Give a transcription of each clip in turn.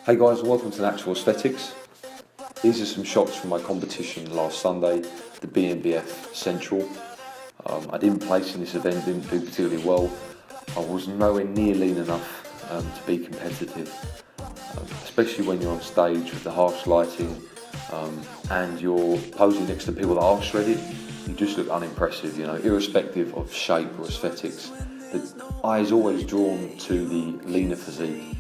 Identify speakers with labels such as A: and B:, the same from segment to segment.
A: Hey guys, welcome to Natural Aesthetics. These are some shots from my competition last Sunday, the BNBF Central. I didn't place in this event, didn't do particularly well. I was nowhere near lean enough to be competitive, especially when you're on stage with the harsh lighting and you're posing next to people that are shredded. You just look unimpressive, irrespective of shape or aesthetics. The eye is always drawn to the leaner physique.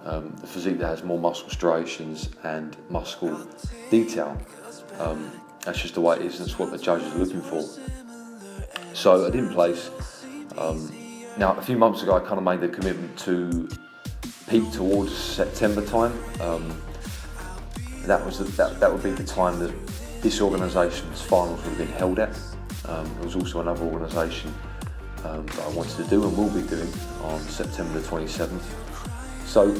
A: The physique that has more muscle striations and muscle detail. That's just the way it is, and that's what the judges are looking for. So I didn't place. Now, a few months ago, I kind of made the commitment to peak towards September time. That would be the time that this organisation's finals would have been held at. There was also another organisation that I wanted to do and will be doing on September the 27th. So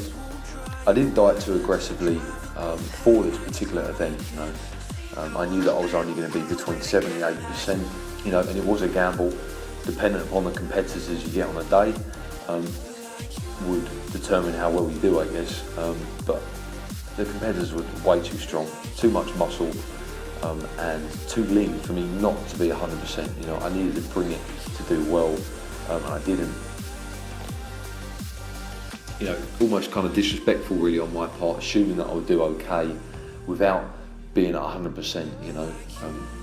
A: I didn't diet too aggressively for this particular event. I knew that I was only going to be between 70 and 80%, and it was a gamble, dependent upon the competitors you get on a day, would determine how well you do, I guess. But the competitors were way too strong, too much muscle, and too lean for me not to be 100%. I needed to bring it to do well, and I didn't. Almost kind of disrespectful really on my part, assuming that I would do okay without being at 100%,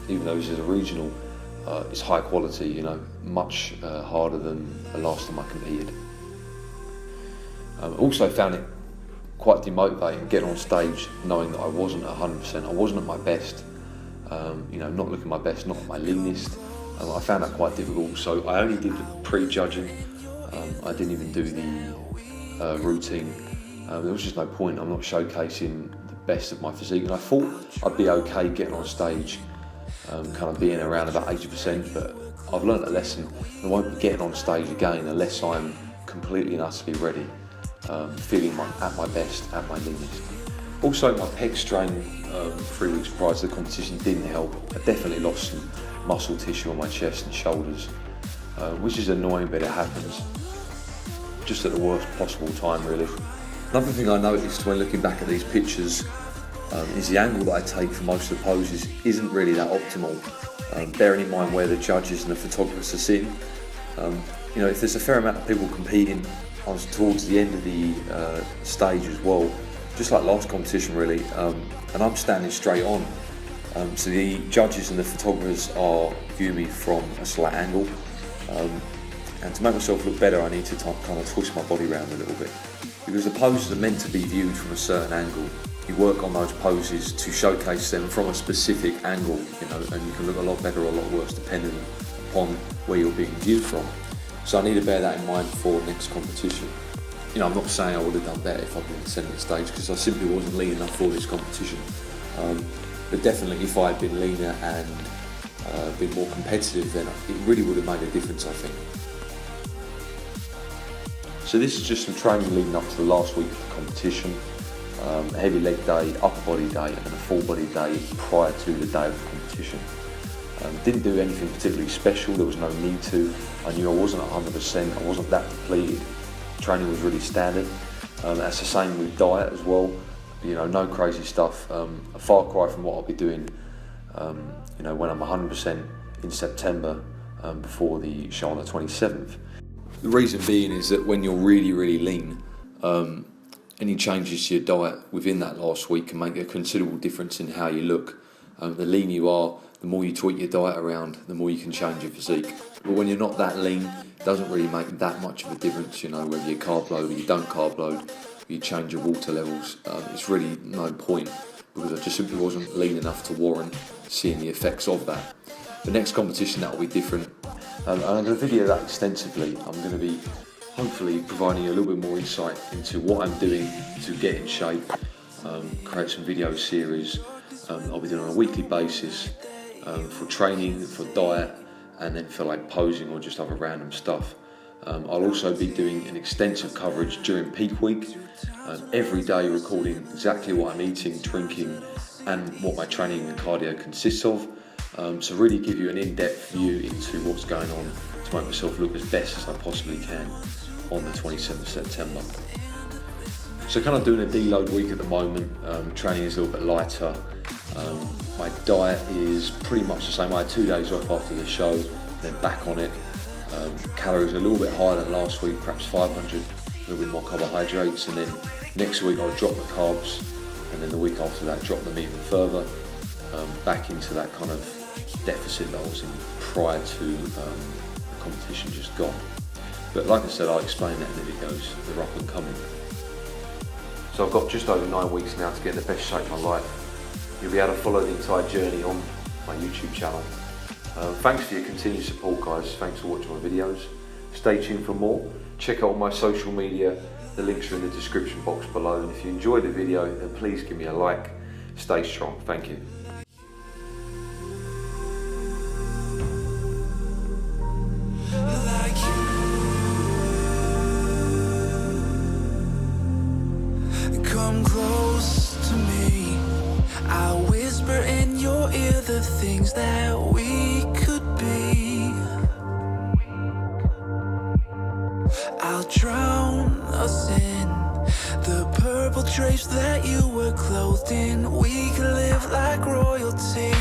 A: even though this is a regional, it's high quality, much harder than the last time I competed. Also found it quite demotivating getting on stage knowing that I wasn't 100%, I wasn't at my best, not looking my best, not at my leanest. I found that quite difficult, so I only did the pre-judging. I didn't even do the routine. There was just no point. I'm not showcasing the best of my physique, and I thought I'd be okay getting on stage, kind of being around about 80%, but I've learned a lesson. I won't be getting on stage again unless I'm completely and utterly ready, feeling at my best, at my leanest. Also, my pec strain 3 weeks prior to the competition didn't help. I definitely lost some muscle tissue on my chest and shoulders, which is annoying, but it happens. Just at the worst possible time, really. Another thing I noticed when looking back at these pictures is the angle that I take for most of the poses isn't really that optimal, bearing in mind where the judges and the photographers are sitting. If there's a fair amount of people competing towards the end of the stage as well, just like last competition really, and I'm standing straight on, so the judges and the photographers are viewing me from a slight angle. And to make myself look better, I need to kind of twist my body around a little bit. Because the poses are meant to be viewed from a certain angle. You work on those poses to showcase them from a specific angle, and you can look a lot better or a lot worse depending upon where you're being viewed from. So I need to bear that in mind for next competition. I'm not saying I would have done better if I'd been centre stage, because I simply wasn't lean enough for this competition. But definitely if I had been leaner and been more competitive, then it really would have made a difference, I think. So this is just some training leading up to the last week of the competition. A heavy leg day, upper body day, and a full body day prior to the day of the competition. Didn't do anything particularly special, there was no need to. I knew I wasn't 100%, I wasn't that depleted. Training was really standard. That's the same with diet as well. No crazy stuff. A far cry from what I'll be doing when I'm 100% in September before the show on the 27th. The reason being is that when you're really, really lean, any changes to your diet within that last week can make a considerable difference in how you look. The leaner you are, the more you tweak your diet around, the more you can change your physique. But when you're not that lean, it doesn't really make that much of a difference, whether you carb load or you don't carb load, or you change your water levels. It's really no point, because I just simply wasn't lean enough to warrant seeing the effects of that. The next competition, that will be different. And I'm going to video that extensively. I'm going to be hopefully providing you a little bit more insight into what I'm doing to get in shape, create some video series. I'll be doing on a weekly basis for training, for diet, and then for posing or just other random stuff. I'll also be doing an extensive coverage during peak week, every day recording exactly what I'm eating, drinking, and what my training and cardio consists of. So really give you an in-depth view into what's going on to make myself look as best as I possibly can on the 27th of September. So kind of doing a deload week at the moment. Training is a little bit lighter. My diet is pretty much the same. I had 2 days off after the show, then back on it. Calories are a little bit higher than last week, perhaps 500, a little bit more carbohydrates, and then next week I'll drop the carbs, and then the week after that drop them even further, back into that kind of deficit that I was in prior to the competition just gone. But like I said, I'll explain that in the videos, they're up and coming. So I've got just over 9 weeks now to get in the best shape of my life. You'll be able to follow the entire journey on my YouTube channel. Thanks for your continued support, guys. Thanks for watching my videos. Stay tuned for more. Check out all my social media. The links are in the description box below. And if you enjoyed the video, then please give me a like. Stay strong. Thank you.
B: Come close to me. I'll whisper in your ear the things that we could be. I'll drown us in the purple drapes that you were clothed in. We could live like royalty.